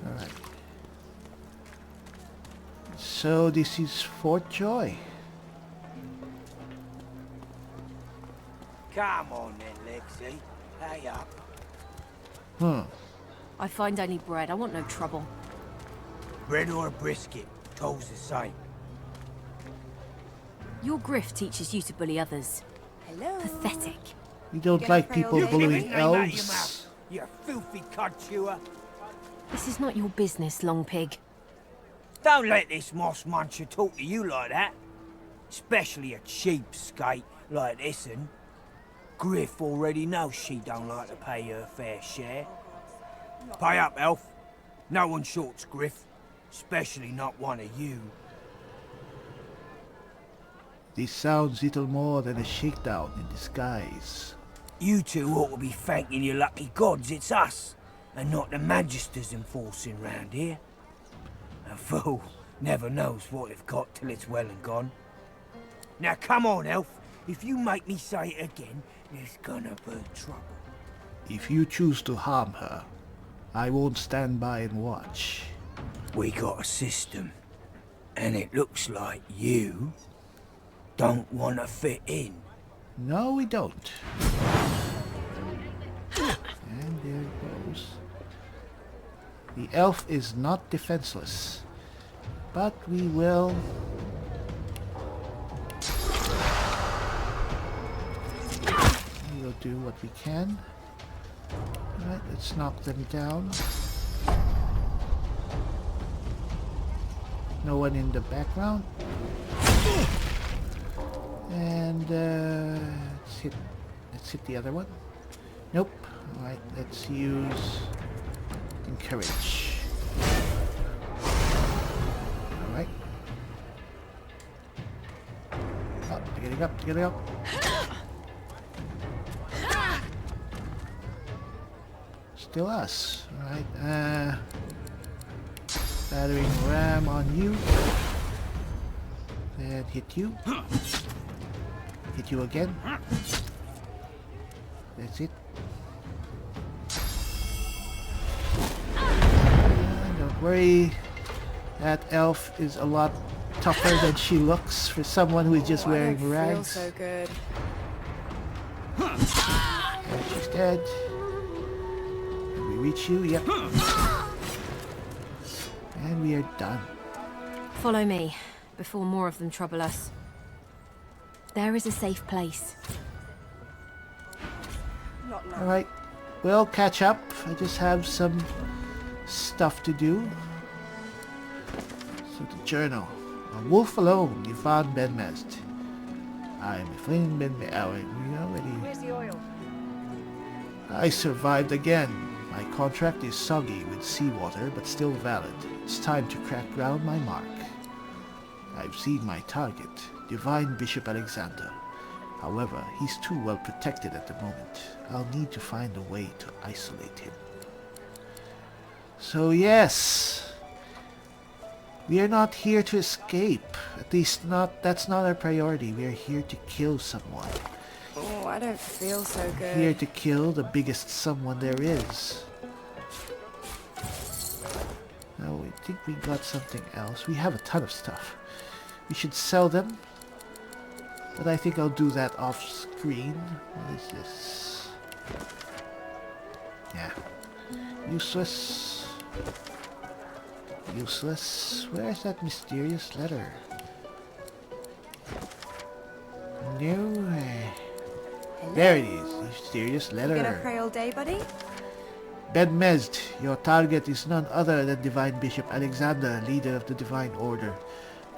Alright. So this is Fort Joy. Come on then, Lexi. Hurry up. I find I need bread. I want no trouble. Bread or a brisket, toll's the same. Your grift teaches you to bully others. Hello. Pathetic. We don't like people bullying elves. You filthy cud chewer. This is not your business, long pig. Don't let this moss muncher talk to you like that. Especially a cheapskate like this one. Griff already knows she don't like to pay her fair share. Pay up, elf. No one shorts Griff. Especially not one of you. This sounds little more than a shakedown in disguise. You two ought to be thanking your lucky gods it's us, and not the Magisters enforcing round here. A fool never knows what they've got till it's well and gone. Now come on, elf. If you make me say it again, there's gonna be trouble. If you choose to harm her, I won't stand by and watch. We got a system, and it looks like you don't want to fit in. No, we don't. And there it goes. The elf is not defenseless, but we will... We will do what we can. Alright, let's knock them down. No one in the background. And let's hit the other one. Nope. Alright, let's use encourage. Alright. Up, getting up, getting up. Still us. Alright, battering ram on you. And hit you. Hit you again. That's it. Don't worry. That elf is a lot tougher than she looks for someone who is just wearing rags. Feel so good. And she's dead. Did we reach you? Yep. And we are done. Follow me, before more of them trouble us. There is a safe place. Alright, we'll catch up. I just have some stuff to do. So the journal. A wolf alone, Ifan Ben-Mezd. I'm Ifan Ben-Mezd. Oh, we already... Where's the oil? I survived again. My contract is soggy with seawater, but still valid. It's time to crack ground my mark. I've seen my target, Divine Bishop Alexander. However, he's too well protected at the moment. I'll need to find a way to isolate him. So yes, we are not here to escape. At least that's not our priority. We are here to kill someone. Oh, I don't feel so good. Here to kill the biggest someone there is. Now, I think we got something else. We have a ton of stuff. We should sell them. But I think I'll do that off screen. What is this? Yeah. Useless. Useless. Where's that mysterious letter? No. There it is. Mysterious letter. You gonna pray all day, buddy? Ben-Mezd, your target is none other than Divine Bishop Alexander, leader of the Divine Order.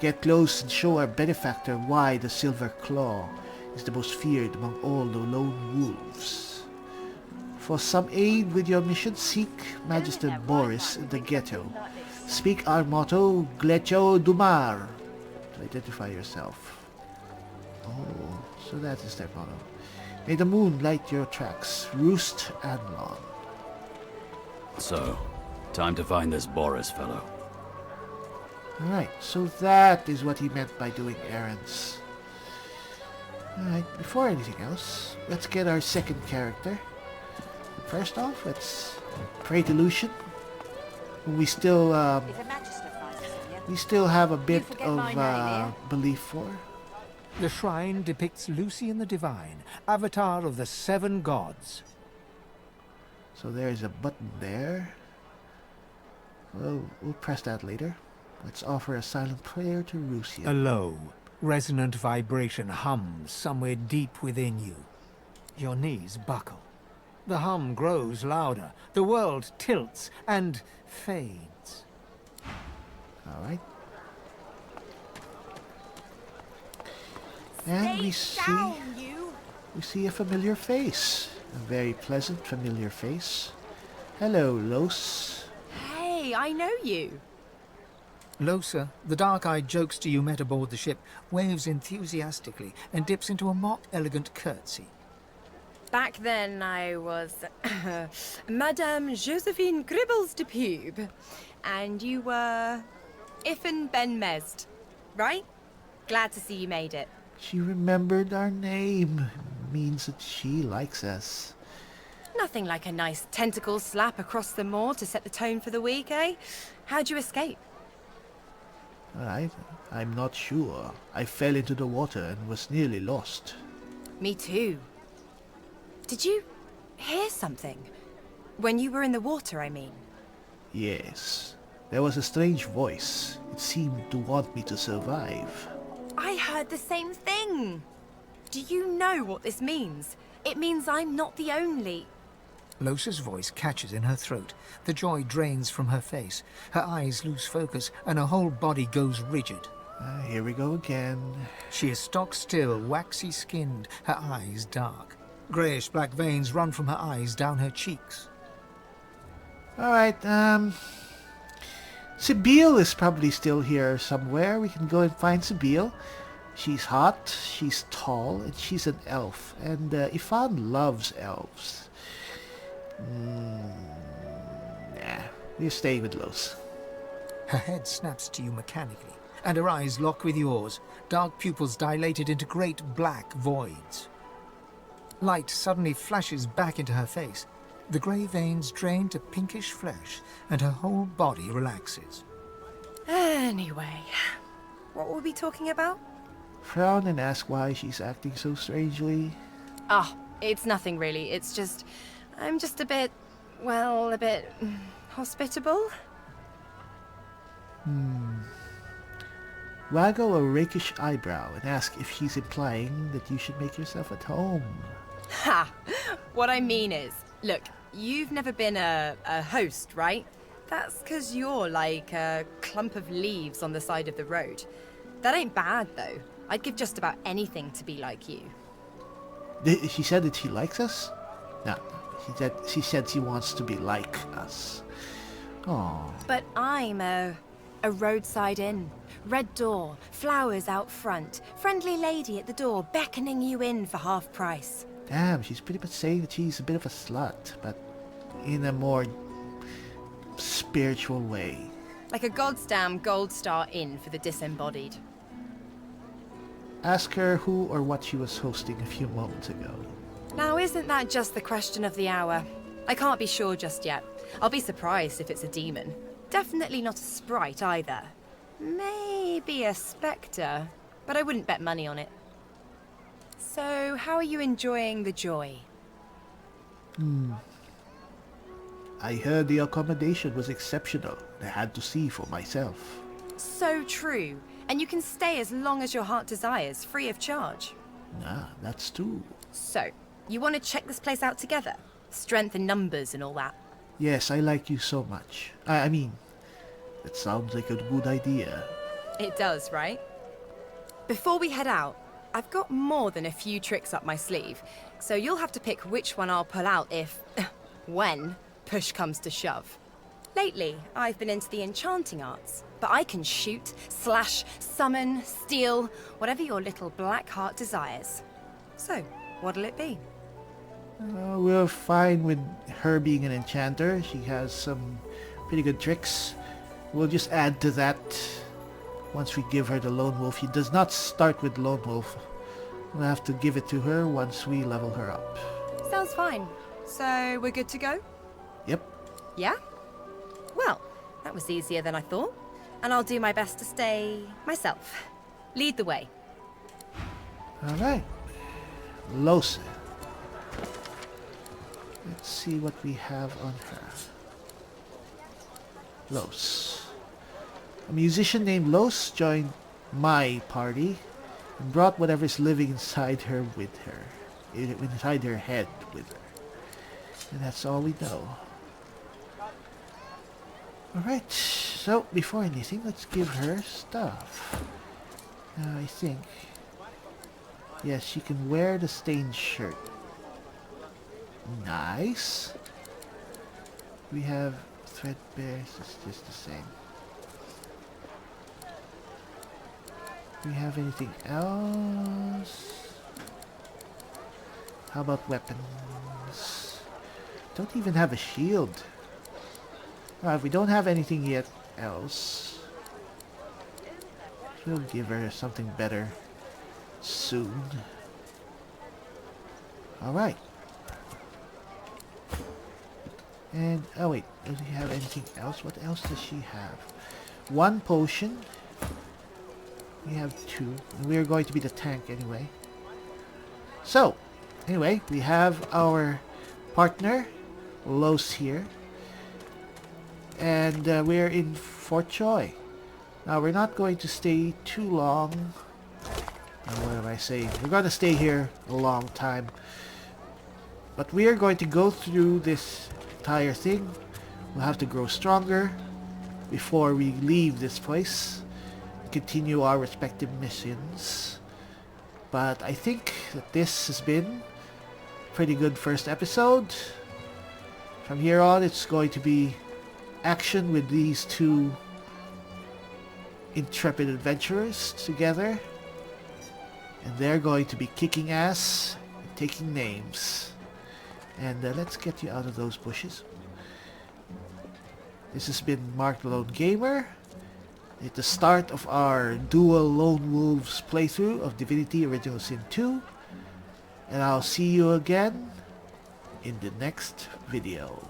Get close and show our benefactor why the Silver Claw is the most feared among all the lone wolves. For some aid with your mission, seek Magister Boris in the ghetto. Speak our motto, Glecho Dumar, to identify yourself. Oh, so that is their motto. May the moon light your tracks, Roost and Lawn. So, time to find this Boris fellow. Alright, so that is what he meant by doing errands. Alright, before anything else, let's get our second character. First off, let's pray to Lucian, who we still have a bit of belief for. The shrine depicts Lucian the Divine, avatar of the 7 gods. So there's a button there. Well, we'll press that later. Let's offer a silent prayer to Lucian. A low, resonant vibration hums somewhere deep within you. Your knees buckle. The hum grows louder. The world tilts and fades. Alright. And we see a familiar face. A very pleasant, familiar face. Hello, Lohse. Hey, I know you. Lohse, the dark-eyed jokester you met aboard the ship, waves enthusiastically and dips into a mock elegant curtsy. Back then I was Madame Josephine Gribbles de Pube, and you were Ifan Ben-Mezd, right? Glad to see you made it. She remembered our name. Means that she likes us. Nothing like a nice tentacle slap across the moor to set the tone for the week, eh? How'd you escape? I'm not sure. I fell into the water and was nearly lost. Me too. Did you hear something? When you were in the water, I mean. Yes. There was a strange voice. It seemed to want me to survive. I heard the same thing. Do you know what this means? It means I'm not the only... Lohse's voice catches in her throat. The joy drains from her face. Her eyes lose focus, and her whole body goes rigid. Here we go again. She is stock still, waxy skinned, her eyes dark. Greyish-black veins run from her eyes down her cheeks. Alright, Sibyl is probably still here somewhere. We can go and find Sibyl. She's hot, she's tall, and she's an elf. And Ifan loves elves. We're staying with Lohse. Her head snaps to you mechanically, and her eyes lock with yours, dark pupils dilated into great black voids. Light suddenly flashes back into her face. The grey veins drain to pinkish flesh, and her whole body relaxes. Anyway, what were we talking about? Frown and ask why she's acting so strangely. It's nothing really. It's just... I'm just a bit... well, a bit... hospitable? Waggle a rakish eyebrow and ask if she's implying that you should make yourself at home. Ha! What I mean is, look, you've never been a host, right? That's 'cause you're like a clump of leaves on the side of the road. That ain't bad, though. I'd give just about anything to be like you. She said that she likes us? No, she said she wants to be like us. Oh. But I'm a roadside inn. Red door, flowers out front, friendly lady at the door beckoning you in for half price. Damn, she's pretty much saying that she's a bit of a slut, but in a more spiritual way. Like a goddamn gold star inn for the disembodied. Ask her who or what she was hosting a few moments ago. Now, isn't that just the question of the hour? I can't be sure just yet. I'll be surprised if it's a demon. Definitely not a sprite either. Maybe a spectre, but I wouldn't bet money on it. So, how are you enjoying the joy? I heard the accommodation was exceptional. I had to see for myself. So true. And you can stay as long as your heart desires, free of charge. That's true. So, you want to check this place out together? Strength in numbers and all that. Yes, I like you so much. I mean, that sounds like a good idea. It does, right? Before we head out, I've got more than a few tricks up my sleeve, so you'll have to pick which one I'll pull out if... when push comes to shove. Lately, I've been into the enchanting arts, but I can shoot, slash, summon, steal, whatever your little black heart desires. So, what'll it be? We're fine with her being an enchanter. She has some pretty good tricks. We'll just add to that once we give her the Lone Wolf. He does not start with Lone Wolf. We'll have to give it to her once we level her up. Sounds fine. So, we're good to go? Yep. Yeah? Well, that was easier than I thought. And I'll do my best to stay myself. Lead the way. Alright. Lohse. Let's see what we have on her. Lohse. A musician named Lohse joined my party and brought whatever's living inside her with her. Inside her head with her. And that's all we know. Alright, so before anything, let's give her stuff. I think... yes, she can wear the stained shirt. Nice. We have threadbare, it's just the same. Do we have anything else? How about weapons? Don't even have a shield. If we don't have anything yet else, we'll give her something better soon. Alright. And, oh wait, does he have anything else? What else does she have? 1 potion. We have 2. And we're going to be the tank anyway. So, anyway, we have our partner, Lohse here. And we're in Fort Joy. Now, we're not going to stay too long. What am I saying? We're going to stay here a long time. But we are going to go through this entire thing. We'll have to grow stronger before we leave this place. Continue our respective missions. But I think that this has been a pretty good first episode. From here on, it's going to be action with these 2 intrepid adventurers together. And they're going to be kicking ass and taking names. And let's get you out of those bushes. This has been Mark the Lone Gamer. It's the start of our dual Lone Wolves playthrough of Divinity Original Sin 2. And I'll see you again in the next video.